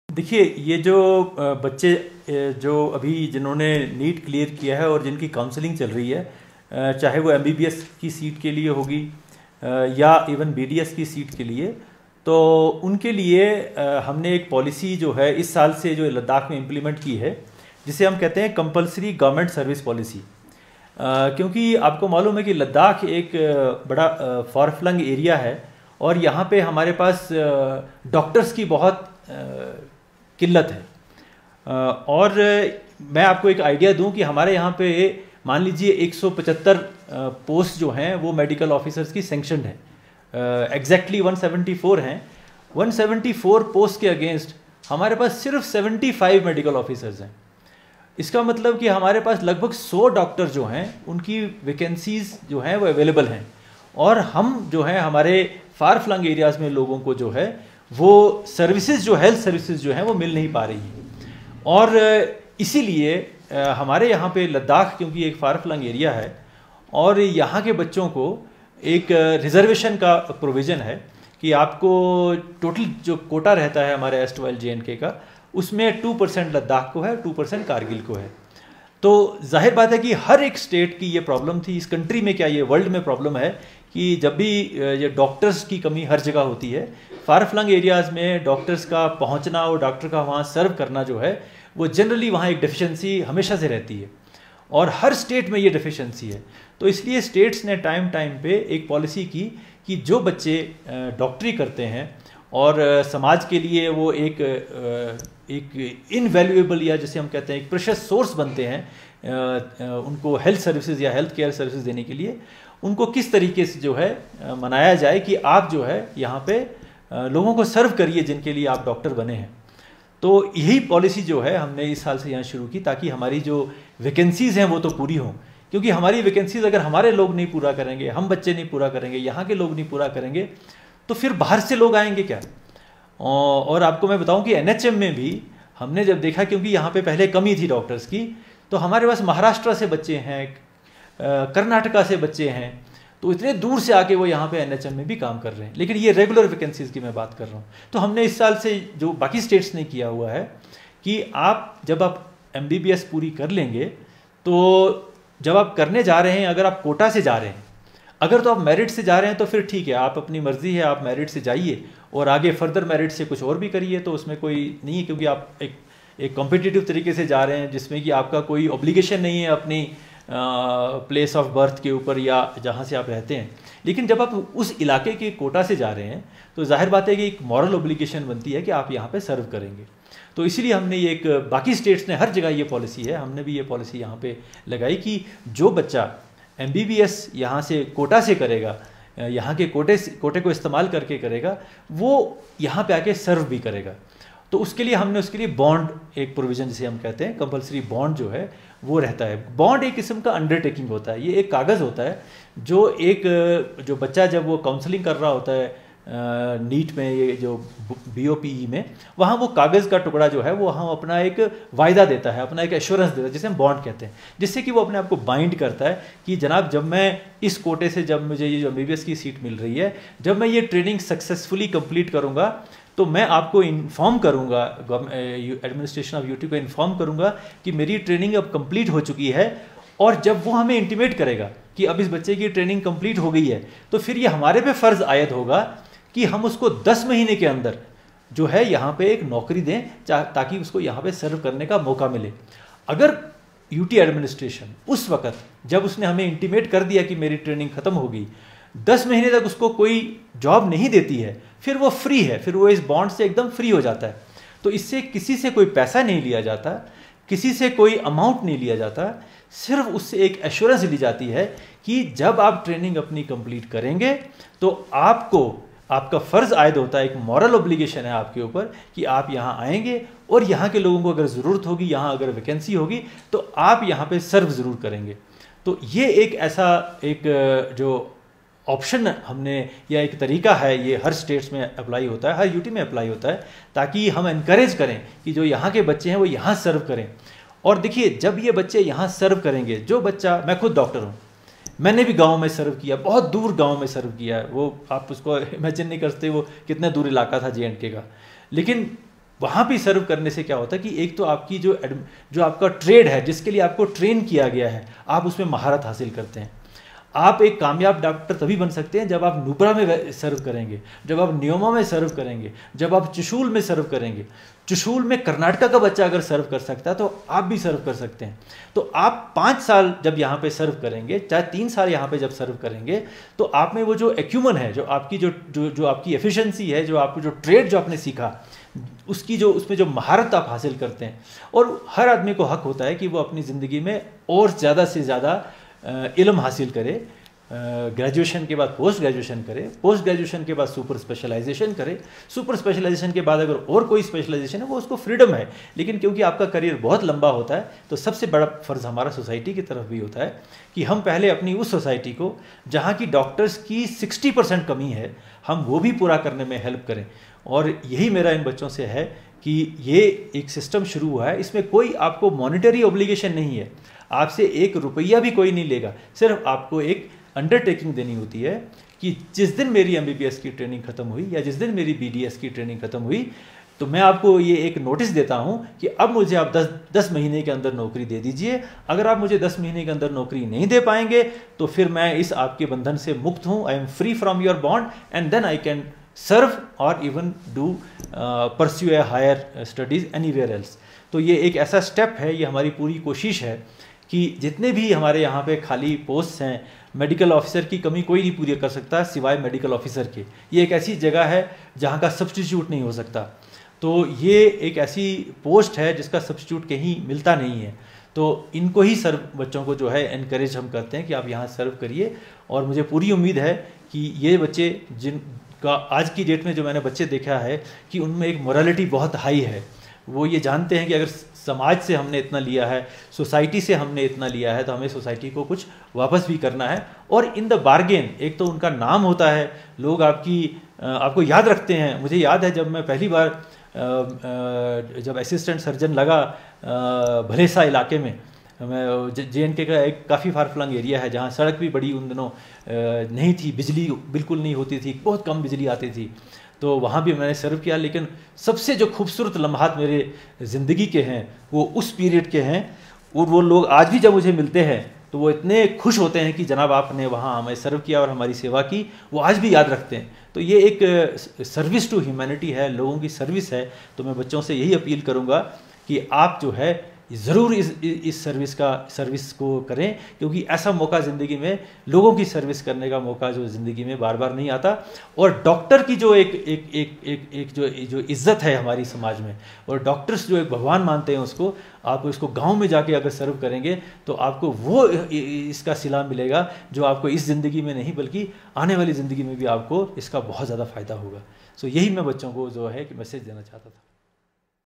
देखिए, ये जो बच्चे जो अभी जिन्होंने नीट क्लियर किया है और जिनकी काउंसलिंग चल रही है, चाहे वो एमबीबीएस की सीट के लिए होगी या इवन बीडीएस की सीट के लिए, तो उनके लिए हमने एक पॉलिसी जो है इस साल से जो लद्दाख में इम्प्लीमेंट की है, जिसे हम कहते हैं कंपलसरी गवर्नमेंट सर्विस पॉलिसी। क्योंकि आपको मालूम है कि लद्दाख एक बड़ा फार फ्लंग एरिया है और यहाँ पे हमारे पास डॉक्टर्स की बहुत किल्लत है। और मैं आपको एक आइडिया दूं कि हमारे यहाँ पे मान लीजिए 175 पोस्ट जो हैं वो मेडिकल ऑफिसर्स की सेंक्शनड है, एग्जैक्टली 174 हैं। 174 पोस्ट के अगेंस्ट हमारे पास सिर्फ 75 मेडिकल ऑफिसर्स हैं। इसका मतलब कि हमारे पास लगभग 100 डॉक्टर जो हैं उनकी वैकेंसीज जो हैं वो अवेलेबल हैं, और हम जो हैं हमारे फार फ्लंग एरियाज़ में लोगों को जो है वो सर्विसेज जो हेल्थ सर्विसेज जो हैं वो मिल नहीं पा रही हैं। और इसीलिए हमारे यहाँ पे लद्दाख क्योंकि एक फार फ्लंग एरिया है और यहाँ के बच्चों को एक रिजर्वेशन का प्रोविज़न है कि आपको टोटल जो कोटा रहता है हमारे एस्टवाइल JNK का, उसमें 2% लद्दाख को है, 2% कारगिल को है। तो जाहिर बात है कि हर एक स्टेट की ये प्रॉब्लम थी, इस कंट्री में क्या ये वर्ल्ड में प्रॉब्लम है कि जब भी ये डॉक्टर्स की कमी हर जगह होती है, फार फ्लंग एरियाज़ में डॉक्टर्स का पहुंचना और डॉक्टर का वहाँ सर्व करना जो है वो जनरली वहाँ एक डेफिशिएंसी हमेशा से रहती है, और हर स्टेट में ये डेफिशिएंसी है। तो इसलिए स्टेट्स ने टाइम टाइम पे एक पॉलिसी की कि जो बच्चे डॉक्टरी करते हैं और समाज के लिए वो एक इनवैल्यूएबल या जिसे हम कहते हैं एक प्रेशियस सोर्स बनते हैं, उनको हेल्थ सर्विसेज या हेल्थ केयर सर्विसेज देने के लिए उनको किस तरीके से जो है मनाया जाए कि आप जो है यहाँ पे लोगों को सर्व करिए जिनके लिए आप डॉक्टर बने हैं। तो यही पॉलिसी जो है हमने इस साल से यहाँ शुरू की ताकि हमारी जो वैकेंसीज़ हैं वो तो पूरी हों, क्योंकि हमारी वैकेंसीज़ अगर हमारे लोग नहीं पूरा करेंगे, हम बच्चे नहीं पूरा करेंगे, यहाँ के लोग नहीं पूरा करेंगे, तो फिर बाहर से लोग आएंगे क्या। और आपको मैं बताऊं कि NHM में भी हमने जब देखा, क्योंकि यहाँ पे पहले कमी थी डॉक्टर्स की, तो हमारे पास महाराष्ट्र से बच्चे हैं, कर्नाटका से बच्चे हैं, तो इतने दूर से आके वो यहाँ पे NHM में भी काम कर रहे हैं। लेकिन ये रेगुलर वैकेंसीज़ की मैं बात कर रहा हूँ। तो हमने इस साल से जो बाकी स्टेट्स ने किया हुआ है कि आप जब आप MBBS पूरी कर लेंगे, तो जब आप करने जा रहे हैं, अगर आप कोटा से जा रहे हैं, अगर तो आप मेरिट से जा रहे हैं तो फिर ठीक है, आप अपनी मर्जी है, आप मेरिट से जाइए और आगे फर्दर मेरिट से कुछ और भी करिए, तो उसमें कोई नहीं है, क्योंकि आप एक कॉम्पिटिटिव तरीके से जा रहे हैं जिसमें कि आपका कोई ऑब्लिगेशन नहीं है अपनी प्लेस ऑफ बर्थ के ऊपर या जहाँ से आप रहते हैं। लेकिन जब आप उस इलाके के कोटा से जा रहे हैं तो जाहिर बात है कि एक मॉरल ऑब्लिगेशन बनती है कि आप यहाँ पे सर्व करेंगे। तो इसीलिए हमने ये एक, बाकी स्टेट्स ने हर जगह ये पॉलिसी है, हमने भी ये पॉलिसी यहाँ पे लगाई कि जो बच्चा MBBS यहाँ से कोटा से करेगा, यहाँ के कोटे को इस्तेमाल करके करेगा, वो यहाँ पे आके सर्व भी करेगा। तो उसके लिए हमने उसके लिए बॉन्ड, एक प्रोविज़न जिसे हम कहते हैं कंपलसरी बॉन्ड जो है वो रहता है। बॉन्ड एक किस्म का अंडरटेकिंग होता है, ये एक कागज़ होता है जो बच्चा जब वो काउंसलिंग कर रहा होता है नीट में, ये जो BOPE में, वहाँ वो कागज़ का टुकड़ा जो है वो हम अपना एक वायदा देता है, अपना एक एश्योरेंस देता है, जिसे हम बॉन्ड कहते हैं, जिससे कि वो अपने आप को बाइंड करता है कि जनाब जब मैं इस कोटे से, जब मुझे ये जो MBBS की सीट मिल रही है, जब मैं ये ट्रेनिंग सक्सेसफुली कंप्लीट करूँगा तो मैं आपको इन्फॉर्म करूँगा, एडमिनिस्ट्रेशन ऑफ UT को इन्फॉर्म करूँगा कि मेरी ट्रेनिंग अब कंप्लीट हो चुकी है। और जब वो हमें इंटीमेट करेगा कि अब इस बच्चे की ट्रेनिंग कंप्लीट हो गई है, तो फिर ये हमारे पे फ़र्ज़ आयद होगा कि हम उसको 10 महीने के अंदर जो है यहाँ पे एक नौकरी दें, ताकि उसको यहाँ पे सर्व करने का मौका मिले। अगर UT एडमिनिस्ट्रेशन उस वक़्त जब उसने हमें इंटीमेट कर दिया कि मेरी ट्रेनिंग ख़त्म हो गई, 10 महीने तक उसको कोई जॉब नहीं देती है, फिर वो फ्री है, फिर वो इस बॉन्ड से एकदम फ्री हो जाता है। तो इससे किसी से कोई पैसा नहीं लिया जाता, किसी से कोई अमाउंट नहीं लिया जाता, सिर्फ उससे एक एश्योरेंस ली जाती है कि जब आप ट्रेनिंग अपनी कंप्लीट करेंगे तो आपको आपका फ़र्ज़ आयद होता है, एक मॉरल ऑब्लिगेशन है आपके ऊपर कि आप यहाँ आएंगे और यहाँ के लोगों को अगर ज़रूरत होगी, यहाँ अगर वैकेंसी होगी तो आप यहाँ पे सर्व ज़रूर करेंगे। तो ये एक ऐसा एक जो ऑप्शन हमने, या एक तरीका है, ये हर स्टेट्स में अप्लाई होता है, हर UT में अप्लाई होता है, ताकि हम इनकरेज करें कि जो यहाँ के बच्चे हैं वो यहाँ सर्व करें। और देखिए, जब ये बच्चे यहाँ सर्व करेंगे, जो बच्चा, मैं खुद डॉक्टर हूँ, मैंने भी गांव में सर्व किया, बहुत दूर गांव में सर्व किया है, वो आप उसको इमेजिन नहीं करते वो कितना दूर इलाका था JNK का, लेकिन वहाँ भी सर्व करने से क्या होता है कि एक तो आपकी जो आपका ट्रेड है, जिसके लिए आपको ट्रेन किया गया है, आप उसमें महारत हासिल करते हैं। आप एक कामयाब डॉक्टर तभी बन सकते हैं जब आप नुब्रा में सर्व करेंगे, जब आप न्योमा में सर्व करेंगे, जब आप चुशूल में सर्व करेंगे। चुशूल में कर्नाटका का बच्चा अगर सर्व कर सकता है तो आप भी सर्व कर सकते हैं। तो आप 5 साल जब यहाँ पे सर्व करेंगे, चाहे 3 साल यहाँ पे जब सर्व करेंगे, तो आप में वो जो एक्यूमन है, जो आपकी जो आपकी एफिशिएंसी है, जो आपको जो ट्रेड जो आपने सीखा, उसमें जो महारत आप हासिल करते हैं। और हर आदमी को हक होता है कि वो अपनी ज़िंदगी में और ज़्यादा से ज़्यादा इल्म हासिल करे। ग्रेजुएशन के बाद पोस्ट ग्रेजुएशन करे, पोस्ट ग्रेजुएशन के बाद सुपर स्पेशलाइजेशन करे, सुपर स्पेशलाइजेशन के बाद अगर और कोई स्पेशलाइजेशन है वो उसको फ्रीडम है। लेकिन क्योंकि आपका करियर बहुत लंबा होता है, तो सबसे बड़ा फ़र्ज़ हमारा सोसाइटी की तरफ भी होता है कि हम पहले अपनी उस सोसाइटी को जहाँ की डॉक्टर्स की 60% कमी है, हम वो भी पूरा करने में हेल्प करें। और यही मेरा इन बच्चों से है कि ये एक सिस्टम शुरू हुआ है, इसमें कोई आपको मॉनिटरी ऑब्लिगेशन नहीं है, आपसे 1 रुपया भी कोई नहीं लेगा। सिर्फ आपको एक अंडरटेकिंग देनी होती है कि जिस दिन मेरी MBBS की ट्रेनिंग खत्म हुई या जिस दिन मेरी BDS की ट्रेनिंग खत्म हुई, तो मैं आपको ये एक नोटिस देता हूं कि अब मुझे आप 10 महीने के अंदर नौकरी दे दीजिए। अगर आप मुझे 10 महीने के अंदर नौकरी नहीं दे पाएंगे तो फिर मैं इस आपके बंधन से मुक्त हूं। I am free from your bond and then I can serve or even do pursue a higher studies anywhere else. तो ये एक ऐसा स्टेप है, ये हमारी पूरी कोशिश है कि जितने भी हमारे यहाँ पे खाली पोस्ट हैं, मेडिकल ऑफिसर की कमी कोई नहीं पूरी कर सकता सिवाय मेडिकल ऑफिसर के। ये एक ऐसी जगह है जहाँ का सब्स्टिट्यूट नहीं हो सकता। तो ये एक ऐसी पोस्ट है जिसका सब्स्टिट्यूट कहीं मिलता नहीं है। तो इनको ही सर्व बच्चों को जो है एनकरेज हम करते हैं कि आप यहाँ सर्व करिए। और मुझे पूरी उम्मीद है कि ये बच्चे जिनका आज की डेट में जो मैंने बच्चे देखा है कि उनमें एक मोरालिटी बहुत हाई है। वो ये जानते हैं कि अगर समाज से हमने इतना लिया है, सोसाइटी से हमने इतना लिया है, तो हमें सोसाइटी को कुछ वापस भी करना है। और इन द बार्गेन एक तो उनका नाम होता है, लोग आपको याद रखते हैं। मुझे याद है जब मैं पहली बार जब असिस्टेंट सर्जन लगा भलेसा इलाके में, मैं JNK का एक काफ़ी फार फ्लंग एरिया है जहाँ सड़क भी बड़ी उन दिनों नहीं थी, बिजली बिल्कुल नहीं होती थी, बहुत कम बिजली आती थी। तो वहाँ भी मैंने सर्व किया। लेकिन सबसे जो खूबसूरत लम्हात मेरे ज़िंदगी के हैं वो उस पीरियड के हैं। और वो लोग आज भी जब मुझे मिलते हैं तो वो इतने खुश होते हैं कि जनाब आपने वहाँ हमें सर्व किया और हमारी सेवा की, वो आज भी याद रखते हैं। तो ये एक सर्विस टू ह्यूमैनिटी है, लोगों की सर्विस है। तो मैं बच्चों से यही अपील करूँगा कि आप जो है ज़रूर इस सर्विस को करें, क्योंकि ऐसा मौका ज़िंदगी में, लोगों की सर्विस करने का मौका जो ज़िंदगी में बार बार नहीं आता। और डॉक्टर की जो एक जो इज़्ज़त है हमारी समाज में, और डॉक्टर्स जो एक भगवान मानते हैं उसको, आप इसको गांव में जाके अगर सर्व करेंगे तो आपको वो इसका सिला मिलेगा जो आपको इस ज़िंदगी में नहीं बल्कि आने वाली ज़िंदगी में भी आपको इसका बहुत ज़्यादा फ़ायदा होगा। सो यही मैं बच्चों को जो है कि मैसेज देना चाहता था।